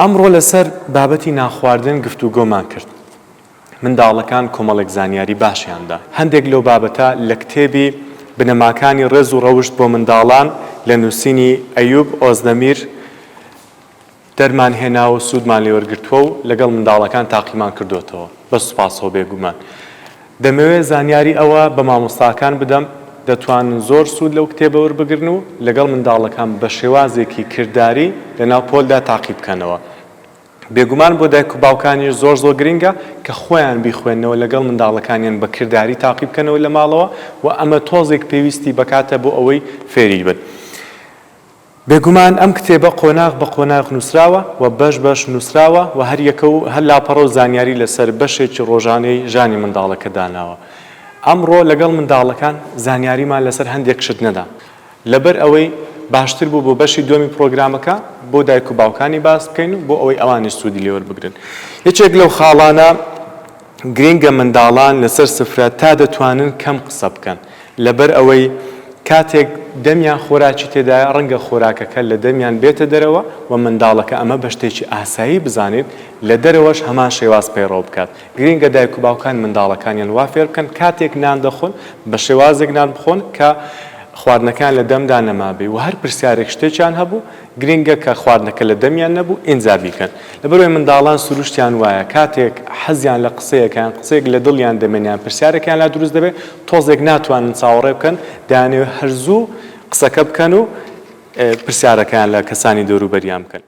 ئەمڕۆ لەسەر بابەتی ناخواردن گفتوگۆمان کرد. منداڵەکان کۆمەڵێک زانیاری باشیاندا. هەندێک لەو بابەتە لە کتێبی بنەماکانی ڕێز و ڕەوشت بۆ منداڵان لە نووسینی ئەیوب ئۆزدەمیر دەرمان هێناوە و سوودمان لێ وەرگرتووە و لەگەڵ منداڵەکان تاقیمان کردوتەوە. بە سوپاسەوە بێگومان. دەمەوێت زانیاری ئەوە بە مامۆستاکان بدەم دەتوانن زۆر سوود لەو کتێبە وەربگرن و لەگەڵ منداڵەکان بە شێوازێکی کردداری لەناو پۆلدا تاقی بکەنەوە. بێگومان بۆ دایک و باوکانیش زۆر گرنگە کە خۆیان بیخوێنەوە لەگەڵ منداڵەکانیان بە کردداری تاقی بکەنەوە لە ماڵەوە و ئەمە تۆزێک پێویستی بکاتە بۆ ئەوەی فێری بن. بێگومان ئەم کتێبە قۆناغ بە قۆناغ نووسراوە و بەش نووسراوە و هەر یەکە و هەر لاپەڕە و زانیاری لەسەر بەشێکی ڕۆژانەی ژانی منداڵەکە داناوە. ئەمڕۆ لەگەڵ منداڵەکان زانیاریمان لەسەر هەندێک شت نەدا. لەبەر ئەوەی باشتر بوو بۆ بەشی دووەمی پرۆگرامەکە بۆ دایک و باوکانی باس بکەین و بۆ ئەوەی ئەوانی سوودی لێ وەربگرن. یەکێک لەو خاڵانە گرنگە منداڵان لەسەر سفرە تا دەتوانن کەم قسە بکەن. لەبەر ئەوەی کاتێک دەمیان خۆراکی تێدایە ڕەنگە خۆراکەکە لە دەمیان بێتە دەرەوە و منداڵەکە ئەمە بە شتێکی ئاسایی بزانێت لە دەرەوەش هەمان شێواز پەیڕەو بکات. گرنگە دایک و باوکان منداڵەکانیان وا فێر بکەن کاتێک نان دەخۆن بە شێوازێک نان بخۆن کە خواردنەکان لە دەمدا نەمابێ و هەر پرسیارێک شتێکیان هەبوو گرنگە کە خواردنەکە لە دەمیان نەبوو ئینجا بیکەن. لەبەرەوەی منداڵان سروشتیان وایە کاتێک حەزیان لە قسەیەکان قسەیەک لە دڵیان دەمێنیان پرسیارێکیان لا دروست دەبێت تۆزێک ناتوانن چاوەڕێ بکەن دەیانەوێت هەرزوو قسەکە بکەن و پرسیارەکان لە کەسانی دەوروبەریان بکەن.